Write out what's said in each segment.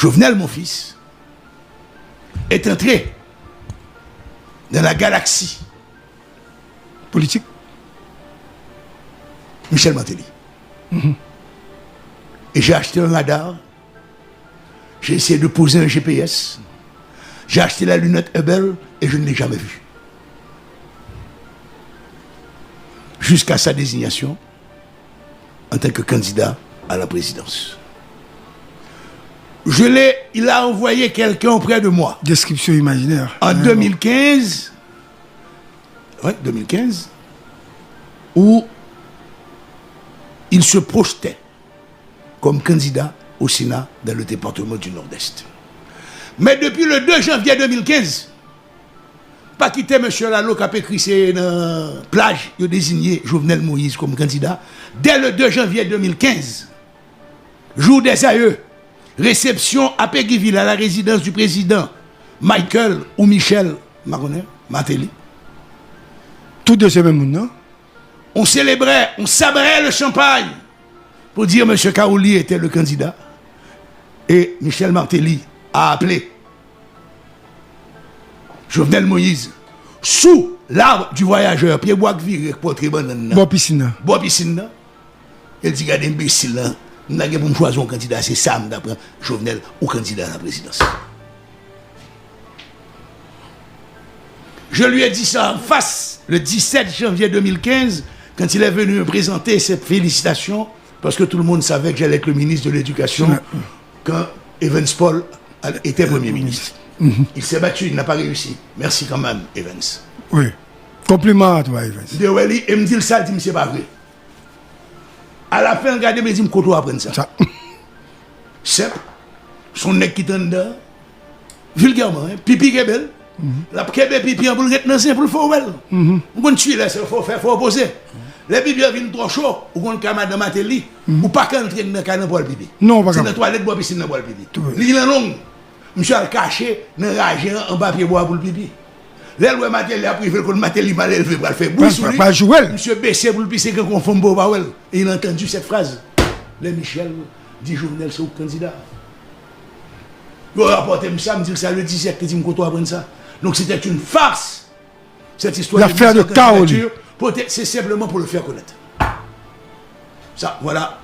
Jovenel, mon fils, est entré dans la galaxie politique. Michel Martelly. Et j'ai acheté un radar. J'ai essayé de poser un GPS. J'ai acheté la lunette Hubble et je ne l'ai jamais vu. Jusqu'à sa désignation en tant que candidat à la présidence. Il a envoyé quelqu'un auprès de moi. Description imaginaire. En 2015, ouais, 2015, où il se projetait comme candidat au Sénat dans le département du Nord-Est. Mais depuis le 2 janvier 2015, pas quitter M. Lalo qui a écrit c'est dans la plage, il a désigné Jovenel Moïse comme candidat. Dès le 2 janvier 2015, jour des aïeux, réception à Péguiville à la résidence du président Michael ou Michel Martelly. Tout de ce même monde, non? On célébrait, on sabrait le champagne pour dire M. Kaouli était le candidat. Et Michel Martelly a appelé Jovenel Moïse sous l'arbre du voyageur, Pierre Bois-Viré, portrait banane. Bois piscine. Bois piscine. Il dit, regardez, imbécile, là, nous avons pour choisir un candidat, c'est Sam d'après Jovenel ou candidat à la présidence. Je lui ai dit ça en face le 17 janvier 2015, quand il est venu me présenter cette félicitation, parce que tout le monde savait que j'allais être le ministre de l'Éducation quand Evans Paul était Premier ministre. Il s'est battu, il n'a pas réussi. Merci quand même, Evans. Oui. Compliment à toi, Evans. Et me dit ça, il dit, c'est pas vrai. À la fin, regardez, il me dit, je vais apprendre ça. Simple. Son nez qui est dedans, vulgairement, pipi qui est belle. La pipi en boule pour le faire belle. On tue là, il faut faire, faut opposer. Les pipi viennent trop chaud, ou on a madame Martelly, ou pas qu'un train de canne pour le pipi. Non, pas c'est dans la toilette, bois piscine pour le pipi. L'île est longue. Monsieur a caché dans le ragé en papier bois pour le pipi. Là, le Martelly a privé le Martelly mal élevé pour le faire bouche. Pas jouer. Monsieur baissé pour le pisser qu'on confond beau Bawel. Et il a entendu cette phrase. Le Michel dit Jovenel, c'est au candidat. Il a rapporté ça, me dit ça le 17, il dit me qu'on apprendre ça. Donc c'était une farce. Cette histoire l'affaire de Kaouli. C'est simplement pour le faire connaître. Ça, voilà.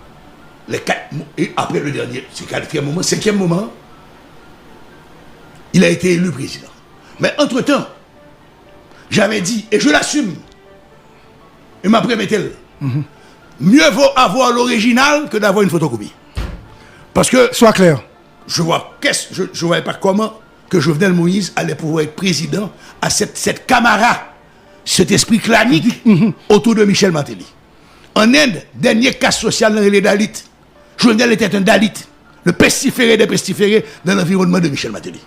Les 4 mots. Et après le dernier, c'est 4e moment, 5e moment, il a été élu président. Mais entre-temps, j'avais dit, et je l'assume, et ma prémételle, mieux vaut avoir l'original que d'avoir une photocopie. Parce que... Sois clair. Je ne voyais pas comment que Jovenel Moïse allait pouvoir être président à cette camarade, cet esprit clanique autour de Michel Martelly. En Inde, dernier cas social dans les Dalits, Jovenel était un Dalit, le pestiféré des pestiférés dans l'environnement de Michel Martelly.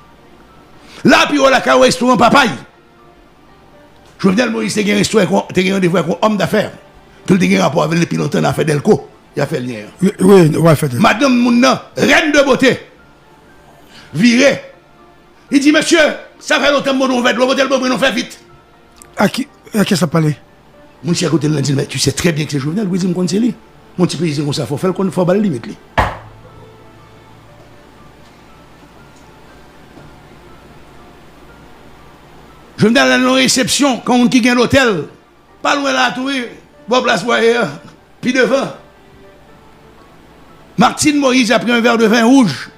Là, puis on a un restaurant papaye. Jovenel Moïse a un rendez-vous avec un homme d'affaires. Tout le un rapport avec les pilotes dans l'affaire d'Elco. Il a fait le lien. Oui, ouais, fait. Madame Mouna, reine de beauté, viré. Il dit, monsieur, ça fait longtemps que nous va être le fait vite. À qui ça parlait? Mon petit à côté de l'un dit, mais tu sais très bien que c'est Jovenel, oui, dis-moi c'est lui. Mon petit président, comme ça, il faut faire qu'on faut baler limite. Jovenel a une réception, quand on qui gagne l'hôtel, pas loin là, tout, bon place pour puis devant. Martine Moïse a pris un verre de vin rouge.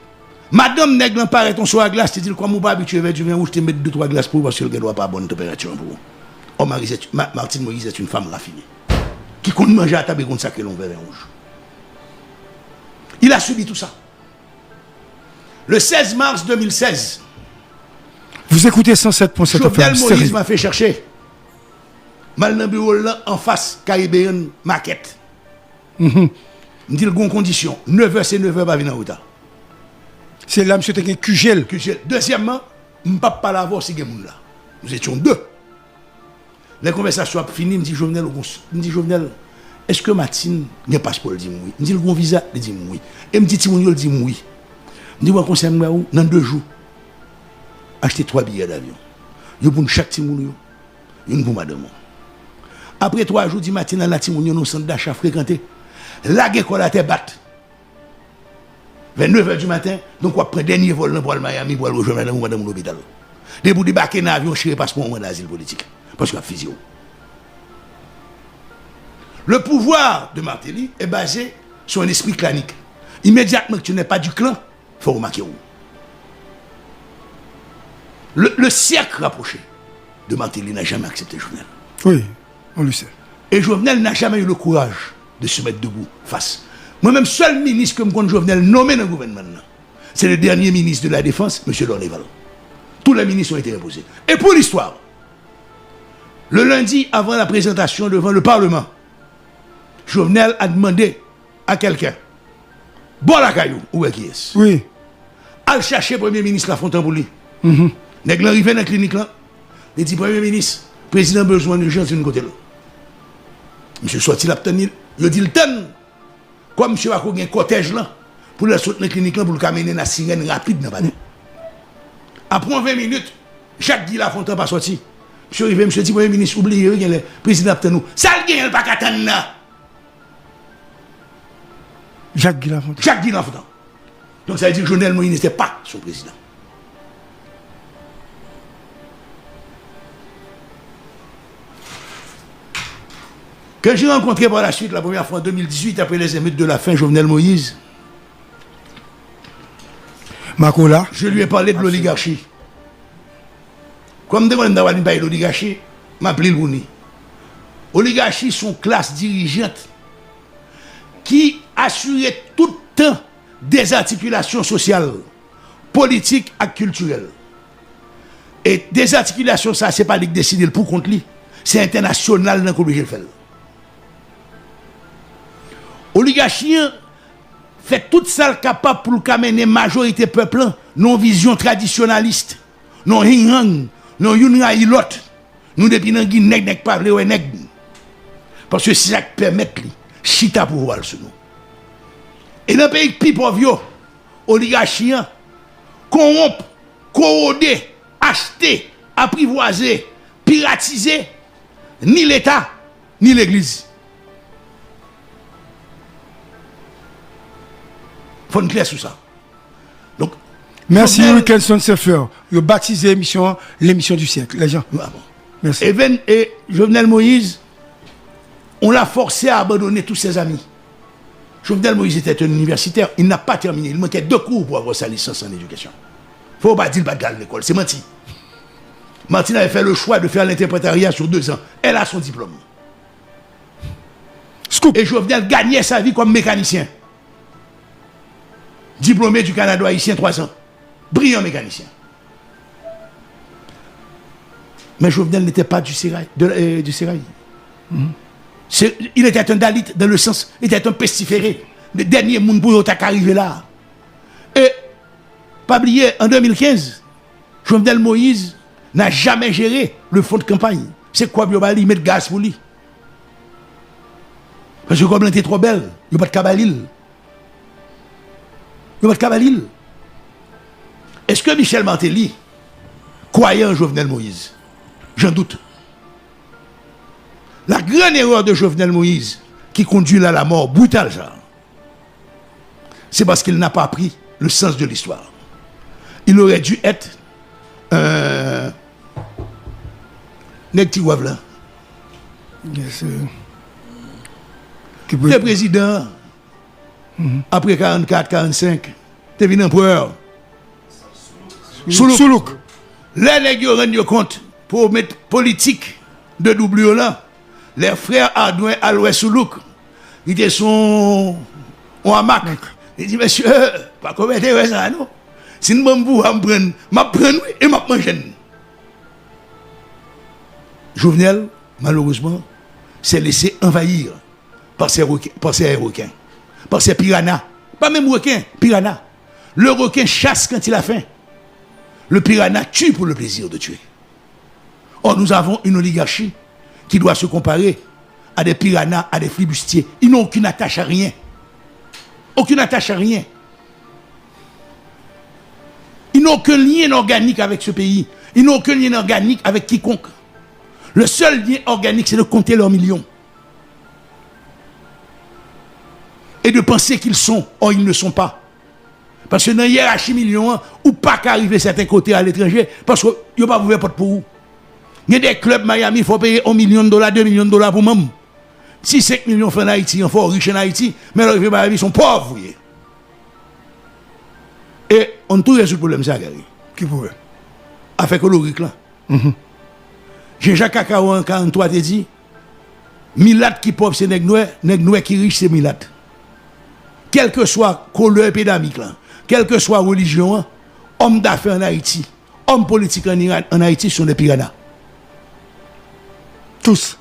Madame Nègre paraît ton soir à glace, tu dis quoi, mon pas habitué avec du vin rouge, tu mets 2-3 glaces pour parce qu'elle ne doit pas bonne température pour vous. Oh, Martine Moïse est une femme raffinée qui compte manger à table et compte sacré long verre rouge. Il a subi tout ça. Le 16 mars 2016, vous écoutez 107.7 Jovenel Moïse m'a fait chercher. Mal dans le bureau là, en face, Caribbean Market. Je dis le bon condition. 9h, c'est 9h, pas venir en retard. C'est là, monsieur, t'es QGL. Deuxièmement, je ne peux pas l'avoir si là. Nous étions deux. Les conversations sont finies, me dit Jovenel, est-ce que Martine n'a pas passeport? Il dit oui. Il me dit le bon visa, il dit oui. Et me dit Timounio, il dit oui. Je dis, moi, conseil, dans 2 jours, acheter 3 billets d'avion. Il y a pour chaque Timounio, une pour madame. Après 3 jours, dit Martine, la Timounio, nous sommes d'achat fréquentés. La guerre qu'on a été batte. vers 9h du matin, donc on prend le dernier vol pour le Miami pour aller rejoindre madame l'hôpital. Dès pour débarquer dans l'avion, je ne passe pas au moins d'asile politique. Parce qu'il y a physio. Le pouvoir de Martelly est basé sur un esprit clanique. Immédiatement que tu n'es pas du clan, il faut remarquer où. Le cercle rapproché de Martelly n'a jamais accepté Jovenel. Oui, on le sait. Et Jovenel n'a jamais eu le courage de se mettre debout face. Moi-même, seul ministre que me Jovenel nommé dans le gouvernement, c'est le dernier ministre de la Défense, M. Lorneval. Tous les ministres ont été imposés. Et pour l'histoire, le lundi, avant la présentation devant le Parlement, Jovenel a demandé à quelqu'un, bon la caillou, où est qui est? Oui. À chercher Premier ministre Lafontaine pour lui. Nèg l'arrivé dans la clinique là, il dit Premier ministre, président besoin d'urgence d'une côté là. Monsieur sorti la il dit le temps. Comme monsieur a un cortège là, pour le sortir dans la clinique là, pour le mener la sirène rapide dans le palais. Après 20 minutes, Jacques Guy Lafontaine pas sorti. Monsieur arrivé, monsieur dit Premier ministre, oubliez le président nous. Ça le gagne pas qu'attendre là. Jacques Guy Lafontaine. Jacques Guy Lafontaine. Donc ça veut dire que Jovenel Moïse n'était pas son président. Que j'ai rencontré par la suite, la première fois en 2018, après les émeutes de la faim, Jovenel Moïse, Makola. je lui ai parlé de l'oligarchie. Comme demande d'avoir une l'oligarchie, m'appelé le Bouni. Oligarchie sont classes dirigeantes qui assuraient tout le temps des articulations sociales, politiques et culturelles. Et des articulations, ça, c'est pas lui qui décide pour contre lui, c'est international dans le fait. Oligarchie fait tout ça capable pour mener majorité peuple, non vision traditionnaliste, non hing non yunra ilot, nous depuis nan Guinée nèg pas vle nèg. Parce que c'est ça qui permet li chita pouvoir sur nous. Et dans le pays plus pauvre, oligarchie corrompt, corroder, acheter, apprivoiser, piratiser ni l'État ni l'Église. Il faut une clair sur ça. Donc, merci Wilkinson Sefer. Vous baptisé l'émission du siècle, les gens. Ah bon. Merci. Et Jovenel Moïse, on l'a forcé à abandonner tous ses amis. Jovenel Moïse était un universitaire, il n'a pas terminé, il manquait 2 cours pour avoir sa licence en éducation. Il ne faut pas dire qu'il va à l'école, c'est menti. Martine avait fait le choix de faire l'interprétariat sur 2 ans. Elle a son diplôme. Scoop. Et Jovenel gagnait sa vie comme mécanicien. Diplômé du Canada haïtien 3 ans. Brillant mécanicien. Mais Jovenel n'était pas du Sérail. Il était un Dalit dans le sens, il était un pestiféré. Le dernier monde pour arriver là. Et, pas oublier, en 2015, Jovenel Moïse n'a jamais géré le fonds de campagne. C'est quoi, il met le gaz pour lui. Parce que comme elle était trop belle, il n'y a pas de cabalil. Il n'y a pas de cabalil. Est-ce que Michel Martelly croyait en Jovenel Moïse? J'en doute. La grande erreur de Jovenel Moïse qui conduit à la mort brutale, c'est parce qu'il n'a pas appris le sens de l'histoire. Il aurait dû être là. Yes, Le président, après 44-45, t'es venu empereur. Soulouk. Les nègres rendent compte pour mettre politique de doublure là. Les frères Ardouin Aloué Soulouk, ils étaient son hamac. Ils disent, monsieur, pas commettre ça, non? Si nous m'apprendre, et m'apprendre. Jovenel, malheureusement, s'est laissé envahir par ces requins, par ces piranhas. Pas même requins, piranhas. Le requin chasse quand il a faim. Le piranha tue pour le plaisir de tuer. Or, nous avons une oligarchie qui doit se comparer à des piranhas, à des flibustiers. Ils n'ont aucune attache à rien. Aucune attache à rien. Ils n'ont aucun lien organique avec ce pays. Ils n'ont aucun lien organique avec quiconque. Le seul lien organique, c'est de compter leurs millions. Et de penser qu'ils sont, or ils ne sont pas. Parce que dans la hiérarchie million, ou pas qu'arriver certains côtés à l'étranger, parce que vous pas ouvert porte pour vous. Il y a des clubs Miami, il faut payer $1 million, $2 millions pour même. Si 5 millions fait en Haïti, il faut riche en Haïti, mais là, ils sont pauvres. Et on tout résout le problème, ça, Gary. Qui pourrait? Avec colorique là. Jean-Jacques Cacao en 43 te dit, Milat qui pauvre c'est nèg noir qui riche c'est Milat. Quelle que soit couleur épidémique là, quelle que soit religion, homme d'affaires en Haïti, homme politique en Haïti sont des piranhas. Tous.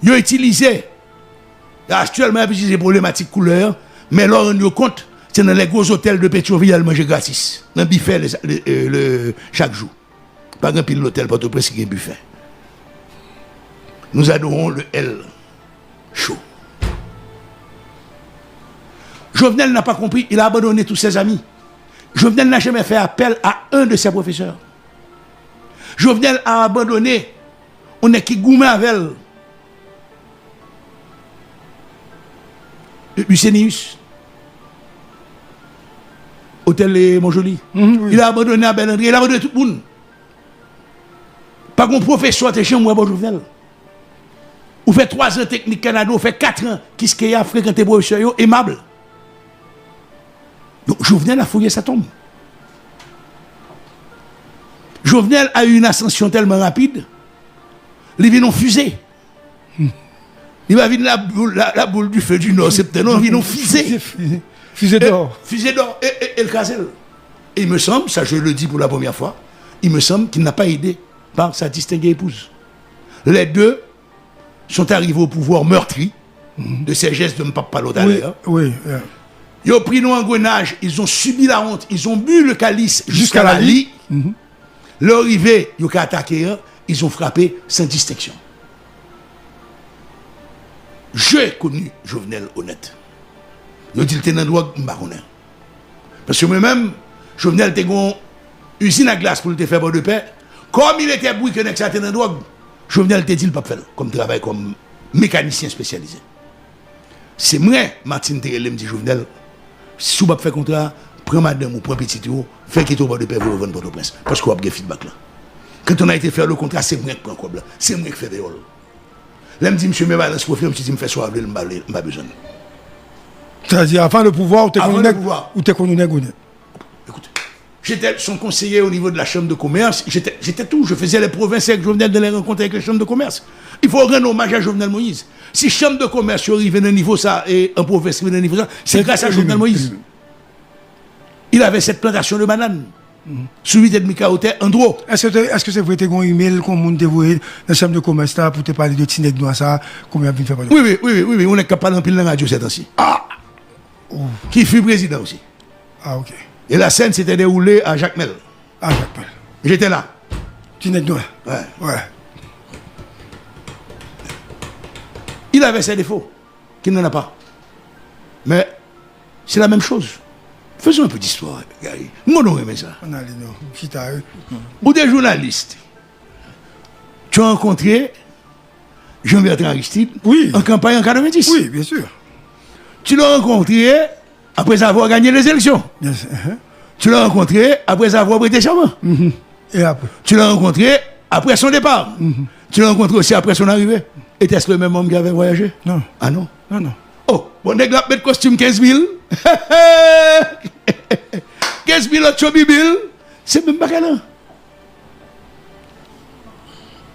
Ils ont utilisé, actuellement, ils utilisent des problématiques couleurs, mais là, on nous compte, c'est dans les gros hôtels de Pétionville, ils mangent gratis. Dans le buffet chaque jour. Pas un pile l'hôtel, pas tout presque un buffet. Nous adorons le L chaud. Jovenel n'a pas compris, il a abandonné tous ses amis. Jovenel n'a jamais fait appel à un de ses professeurs. Jovenel a abandonné, on est qui gourmet avec Lucenius, Hôtel Montjoli. Oui. Il a abandonné à Ben André, il a abandonné tout le monde. Pas qu'on professeur de chez moi, Jovenel. Vous faites 3 ans technique Canada, vous faites 4 ans qui se a fréquenté professeur aimable. Donc Jovenel a fouillé sa tombe. Jovenel a eu une ascension tellement rapide, il vient en fusée. Il va venir la boule du feu du Nord, septembre, il vient en fusée. Fusée d'or. Fusée d'or et le casel. Et il me semble, ça je le dis pour la première fois, il me semble qu'il n'a pas aidé par sa distinguée épouse. Les deux sont arrivés au pouvoir meurtri de ces gestes de Mpapa l'autre. Oui. Ils ont pris nos engrenages, ils ont subi la honte, ils ont bu le calice jusqu'à la lie. Leur arrivée, ils ont attaqué, ils ont frappé sans distinction. J'ai connu Jovenel honnête. Ils ont dit qu'il était dans le droit de parce que moi-même, Jovenel était une usine à glace pour le faire de paix. Comme il était bruit que ça était dans le droit, Jovenel était dit qu'il ne peut pas faire comme travail, comme mécanicien spécialisé. C'est moi, Martine Terrelem me dit Jovenel, si vous ne faites pas contrat, prends madame ou prends petit tour, faites qu'il y ait de paix pour vendre Port-au-Prince. Parce qu'on a un feedback là. Quand on a été faire le contrat, c'est moi qui prends quoi là. C'est moi qui fais des rôles. Là, me dit, monsieur, mes balances pour faire, je dis, me fait soir, je n'ai pas besoin. C'est-à-dire, avant le pouvoir, ou t'es connu nègre. Écoute, j'étais son conseiller au niveau de la chambre de commerce, j'étais tout, je faisais les provinces avec Jovenel de les rencontrer avec les chambres de commerce. Il faut rendre hommage à Jovenel Moïse. Si chambre de commerce arrive à un niveau ça, et un province arrive à un niveau ça, c'est grâce à Jovenel Moïse. Il avait cette plantation de bananes. Suivi de Mika Hotel, Andro. Est-ce que c'est vrai que tu as un email qu'on m'a envoyé dans la chambre de commerce pour te parler de Tineg Noir ça, combien de faire parler? Oui, on est capable d'en pile dans la radio cette temps-ci. Qui fut président aussi. Ok. Et la scène s'était déroulée à Jacmel. Jacmel. J'étais là. Tineg Noir. Ouais. Il avait ses défauts, qu'il n'en a pas. Mais c'est la même chose. Faisons un peu d'histoire, Gary. Moi, on aime ça. Ou des journalistes. Tu as rencontré Jean-Bertrand Aristide en campagne en 90. Oui, bien sûr. Tu l'as rencontré après avoir gagné les élections. Yes. Tu l'as rencontré après avoir prêté serment. Et après? Tu l'as rencontré après son départ. Tu l'as rencontré aussi après son arrivée. Était-ce le même homme qui avait voyagé? Non. Ah non? Non. Oh, bon, nèg la mettre costume 15 000. 15 000 autres bibil. C'est même pas là.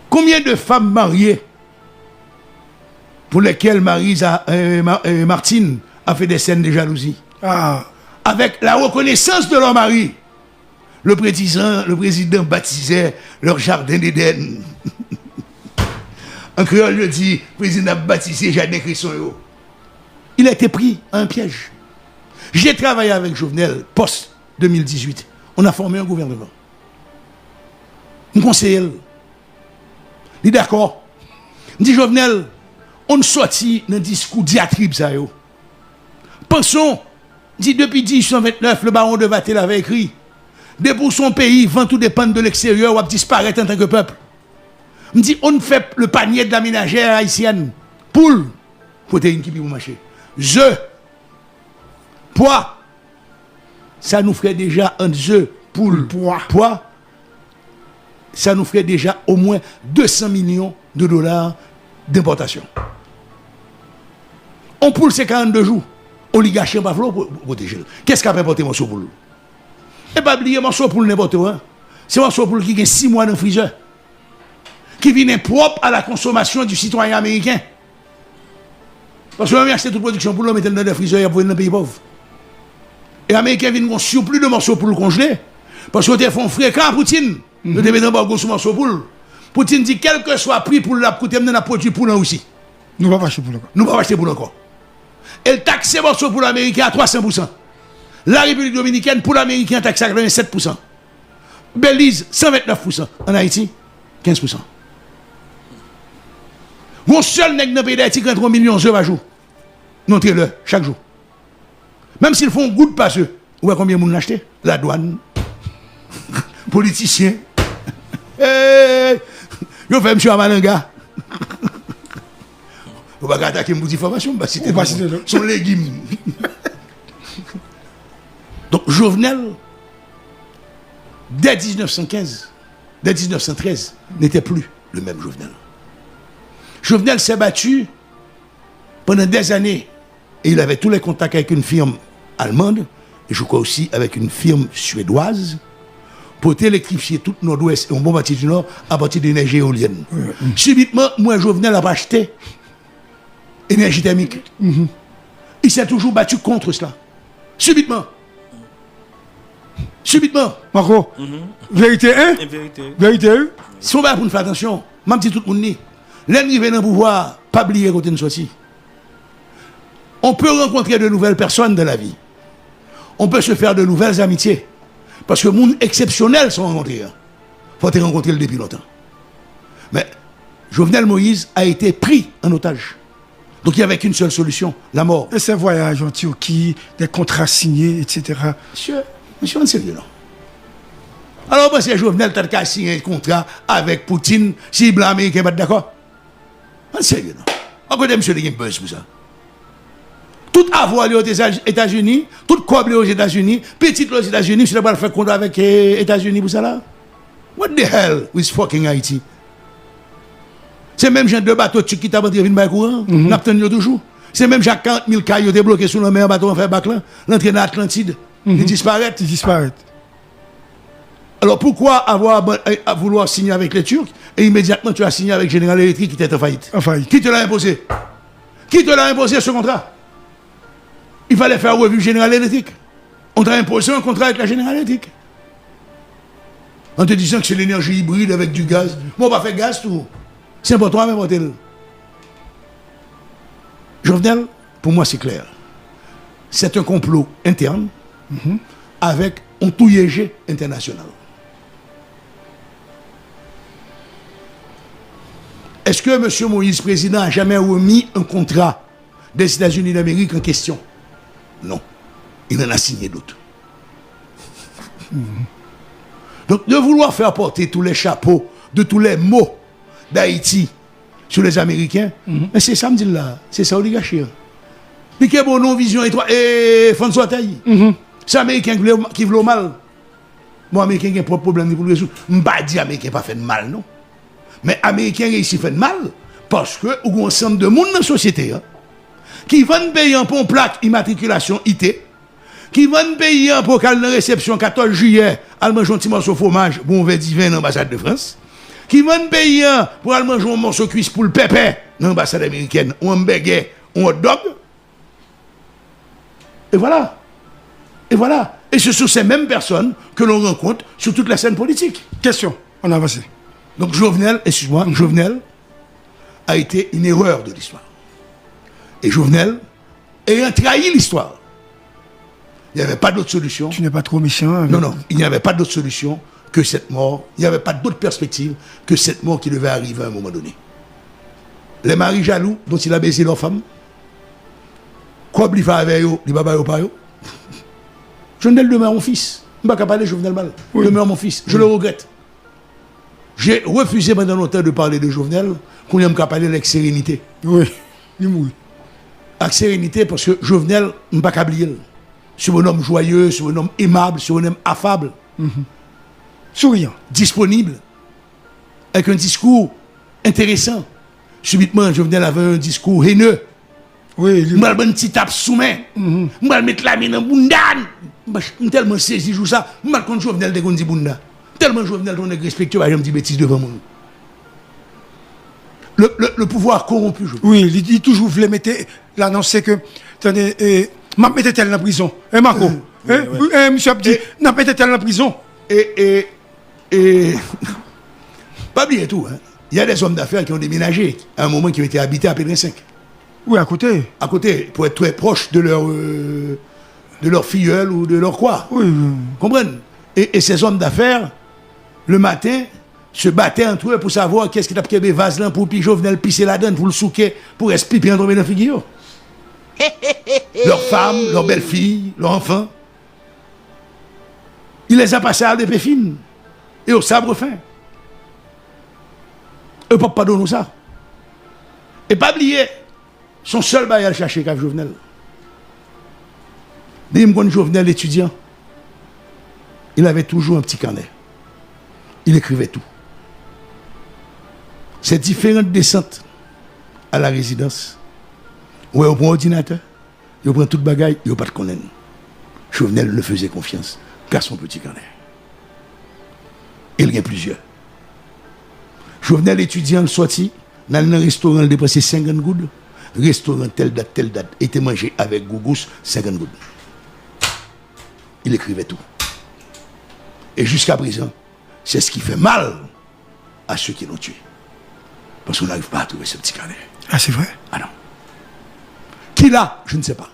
Combien de femmes mariées pour lesquelles Martine a fait des scènes de jalousie? Avec la reconnaissance de leur mari. Le président baptisait leur jardin d'Éden. Un créole lui dit, le président a baptisé jardin Crisson. Il a été pris à un piège. J'ai travaillé avec Jovenel, post-2018. On a formé un gouvernement. Un conseiller. Il est d'accord. Il dit Jovenel, on sortit dans un discours diatribe. Pensons, dit depuis 1829, le baron de Vatel avait écrit, dès pour son pays, vent tout dépend de l'extérieur, ou disparaître en tant que peuple. Il dit, on fait le panier de la ménagère haïtienne. Poule, protéines qui peuvent marcher. Poids, ça nous ferait déjà un œuf pour le poids. Ça nous ferait déjà au moins 200 millions de dollars d'importation. On poule ces 42 jours. Oligarchie pas pour protéger. Qu'est-ce qu'a importé morceau poule? Et pas oublier morceau poule n'importe où. C'est morceau poule qui a 6 mois dans le freezer. Qui vient propre à la consommation du citoyen américain. Parce que on a acheté toute production pour le mettre dans le freezer pour dans le pays pauvre. Et les Américains viennent un surplus de morceaux pour le congeler. Parce qu'ils font fréquent à Poutine. Nous devons mettre embargo sur morceaux pour. Poutine dit quel que soit le prix pour la coûter, nous avons produit pour nous aussi. Nous ne pouvons pas acheter pour le corps. Nous ne pouvons pas acheter pour le corps. Elle taxe les morceaux pour l'Américain à 300%. La République dominicaine pour l'Américain taxe à 87%. Belize 129%. En Haïti 15%. Mon seul nègre dans le pays d'Haïti qui rentre 1 million d'euros par jour. Non, le chaque jour. Même s'ils font goutte par eux. Où est combien de monde l'acheter? La douane. Politiciens. Yo fait monsieur Amalanga. On va attaquer une petite formation, c'était son légume. Donc Jovenel, dès 1915, dès 1913, n'était plus le même Jovenel. Jovenel s'est battu pendant des années et il avait tous les contacts avec une firme allemande et je crois aussi avec une firme suédoise pour électrifier tout le nord-ouest et un bon partie du nord à partir d'énergie éolienne. Subitement, moi Jovenel a acheté énergie thermique. Il s'est toujours battu contre cela. Subitement. Subitement. Marco, vérité 1? Vérité 1? Si on va pour nous faire attention, même si tout le monde dit, l'ennemi vient dans le pouvoir, pas oublier côté de sortie. On peut rencontrer de nouvelles personnes dans la vie. On peut se faire de nouvelles amitiés. Parce que les gens exceptionnels sont rencontrés. Il faut te rencontrer depuis longtemps. Mais Jovenel Moïse a été pris en otage. Donc il n'y avait qu'une seule solution, la mort. Et ces voyages en Turquie, des contrats signés, etc. Monsieur, on est sérieux, non? Alors, moi, c'est Jovenel qui a signé un contrat avec Poutine, si les Blancs américains ne sont pas d'accord. On est sérieux, non? On connaît monsieur qui a buzz pour ça. Tout avoir aux États-Unis, tout coble aux États-Unis, petit aux États-Unis, monsieur ne faire contrat avec les États-Unis pour ça là? What the hell with fucking Haïti? C'est même genre de bateau qui t'a montré une courant, n'a pas toujours. C'est même genre 40 000 cailloux bloqués sous le mer, un bateau en fait bac là, l'entrée dans l'Atlantide, il disparaît. Il disparaît. Alors pourquoi à vouloir signer avec les Turcs et immédiatement tu as signé avec General Electric qui était en faillite? Qui te l'a imposé? Qui te l'a imposé ce contrat? Il fallait faire revue General Electric. On t'a imposé un contrat avec la General Electric. En te disant que c'est l'énergie hybride avec du gaz. Bon, on va faire gaz tout. C'est important à m'importer. Jovenel, pour moi, c'est clair. C'est un complot interne avec un touillégé international. Est-ce que M. Moïse, président, a jamais remis un contrat des États-Unis d'Amérique en question? Non. Il en a signé d'autres. Donc, de vouloir faire porter tous les chapeaux de tous les mots d'Haïti sur les Américains, c'est ça, me dit là. C'est ça, oligarchie. Puis que bon, non, vision et François Tailly. C'est Américain qui veut mal. Moi, Américain qui a un propre problème pour le résoudre. Je ne pas dire Américain pas fait de mal, non. Mais Américain réussit fait de mal parce que il y a un ensemble de monde dans la société qui vont payer pour une plaque immatriculation IT, qui vont payer pour qu'elle ait réception 14 juillet, elle mange un petit morceau de fromage, bon, on va divin dans l'ambassade de France, qui vont payer pour aller manger un morceau de cuisse pour le pépé dans l'ambassade américaine, ou un hamburger, ou un hot dog. Et voilà. Et voilà. Et ce sont ces mêmes personnes que l'on rencontre sur toute la scène politique. Question, on a avancé. Donc Jovenel, excuse-moi, Jovenel a été une erreur de l'histoire. Et Jovenel ayant trahi l'histoire. Il n'y avait pas d'autre solution. Tu n'es pas trop méchant. Non, non, il n'y avait pas d'autre solution que cette mort. Il n'y avait pas d'autre perspective que cette mort qui devait arriver à un moment donné. Les maris jaloux dont il a baisé leur femme, quoi il fait avec eux, il va pas eux. Jovenel demeure mon fils. Je ne vais pas parler de Jovenel mal. Oui. Demeure mon fils. Je le regrette. J'ai refusé pendant longtemps de parler de Jovenel, qu'on aime qu'à parler avec sérénité. Oui, il mouille. Avec sérénité, parce que Jovenel, je ne vais pas oublier. sur un homme joyeux, sur un homme aimable, sur un homme affable, Souriant. disponible, avec un discours intéressant. Subitement, Jovenel avait un discours haineux. Oui, Je vais un petit tape sous main. Je vais mettre la main dans le bundan. Je suis tellement saisi de ça. Je vais contre Jovenel de Gondi Bunda. Tellement Jovenel est respectueux, je me dis bêtises devant moi. Le pouvoir corrompu. Oui, il toujours voulait mettre l'annoncer que, attendez, m'a mis tel dans la prison. Marco, monsieur Abdi, n'a pas été tel dans la prison. Et pas bien tout. Hein. Il y a des hommes d'affaires qui ont déménagé à un moment qui ont été habités à Pédrin 5. Oui, à côté. À côté, pour être très proche de leur filleul ou de leur quoi. Oui. Comprenez? Et ces hommes d'affaires, le matin, se battaient entre eux pour savoir qu'est-ce qui t'a pris des vases là pour Jovenel pisser la donne, pour le souquer, pour rester pipi en tomber dans la figure. Leurs femmes, leurs belles-filles, leurs enfants. Il les a passés à des fines et au sabre fin. Eux ne peuvent pas donner ça. Et pas oublier, son seul bail à le chercher qu'avec Jovenel. Dis-moi, Jovenel, étudiant, il avait toujours un petit carnet. Il écrivait tout. Ces différentes descentes à la résidence, où on prend ordinateur, on prend toute bagaille, il n'y a pas de connaître. Jovenel le faisait confiance, car son petit carnet. Il y en a plusieurs. Jovenel étudiant le sorti, dans un restaurant, il dépensait 50 gouttes. Restaurant telle date, était mangé avec Gougous, 50 gouttes. Il écrivait tout. Et jusqu'à présent, c'est ce qui fait mal à ceux qui l'ont tué. Parce qu'on n'arrive pas à trouver ce petit carnet. Ah, c'est vrai? Ah non. Qui l'a? Je ne sais pas.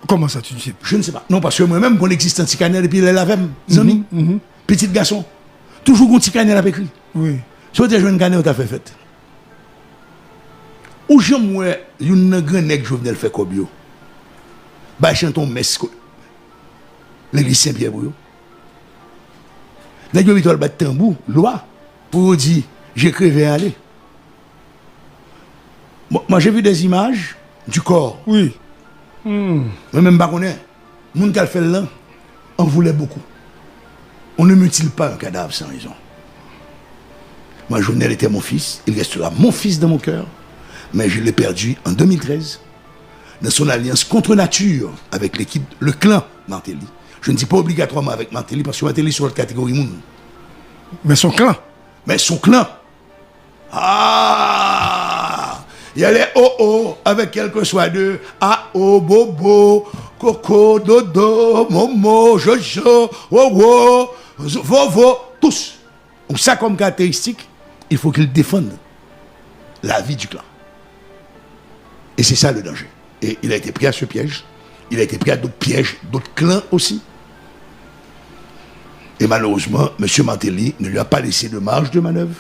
Comment ça, tu ne sais pas? Je ne sais pas. Non, parce que moi-même, mon existe un petit carnet depuis les lavem, amis, petit garçon. Toujours un petit carnet avec lui. Oui. Si tu as joué un carnet, tu as fait fête. Ou j'aime, il y a un grand nègre Jovenel fait comme yo. Bah, chanton mesco. L'église Saint-Pierre pour yo. Nègre yo, il battre tambour, loi, pour dire, j'ai crevé à aller. Moi, j'ai vu des images du corps. Oui. Moi-même, je connais. Les gens qui ont fait là, en voulait beaucoup. On ne mutile pas un cadavre sans raison. Moi, Jovenel était mon fils. Il restera mon fils dans mon cœur. Mais je l'ai perdu en 2013 dans son alliance contre nature avec l'équipe, le clan Martelly. Je ne dis pas obligatoirement avec Martelly parce que Martelly est sur la catégorie monde. Mais son clan. Mais son clan. Ah! Il y a les oh avec quel que soit de A-O, Bobo, Coco, Dodo, Momo, Jojo, Wowo, Vovo, tous. Donc ça comme caractéristique, il faut qu'ils défendent la vie du clan. Et c'est ça le danger. Et il a été pris à ce piège. Il a été pris à d'autres pièges, d'autres clans aussi. Et malheureusement, M. Martelly ne lui a pas laissé de marge de manœuvre.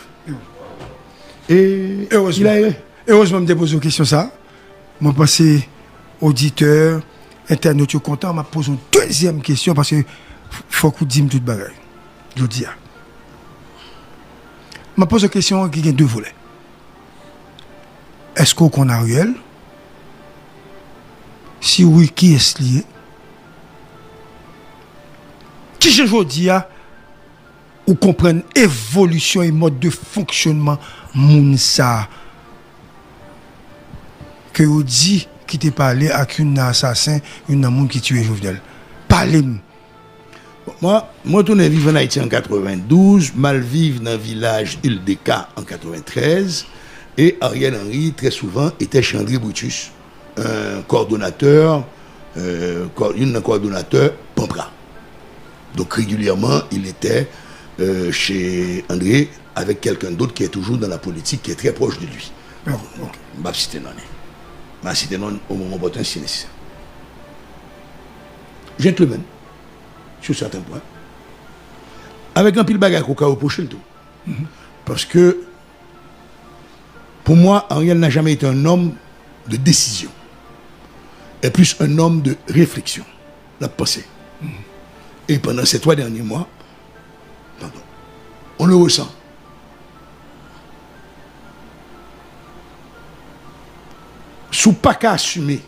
Et il a erré. Heureusement, je me pose une question ça. Je passé auditeur, internaute content, je pose une deuxième question parce que faut que vous disiez toute bagaille. Je dis. Je pose une question qui a deux volets. Est-ce qu'on connaît Ariel? Si oui, qui est lié? Qui je dis ou comprendre évolution et mode de fonctionnement Mounsa que vous dit qui t'est parlé avec un assassin, un monde qui tue Jovenel. Parlez-moi. Moi, je suis vivre en Haïti en 92, mal vivre dans le village Île-des-Cas en 93, et Ariel Henry, très souvent, était chez André Brutus, un coordonnateur Pampra. Donc régulièrement, il était chez André avec quelqu'un d'autre qui est toujours dans la politique, qui est très proche de lui. Je vais citer non. Je vais citer non au moment opportun si nécessaire. Gentleman, sur certains points, avec un pile bagage qu'on a reproché le tout. Parce que, pour moi, Ariel n'a jamais été un homme de décision. Et plus un homme de réflexion, la pensée. Et pendant ces 3 derniers mois, on le ressent. Sous pas qu'à assumer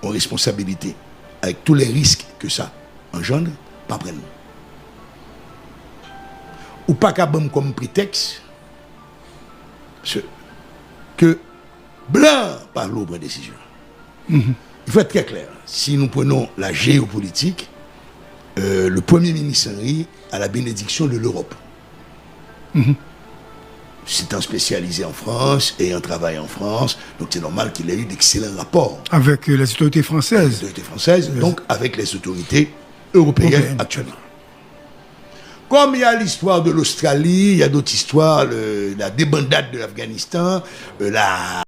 en responsabilité avec tous les risques que ça engendre, pas prendre. Ou pas qu'à bon comme prétexte que blanc par l'eau prend décision. Il faut être très clair. Si nous prenons la géopolitique, le Premier ministre Henry a la bénédiction de l'Europe. C'est un spécialisé en France et un travail en France, donc c'est normal qu'il ait eu d'excellents rapports. Avec les autorités françaises. Les autorités françaises, donc avec les autorités européennes actuellement. Comme il y a l'histoire de l'Australie, il y a d'autres histoires, la débandade de l'Afghanistan, la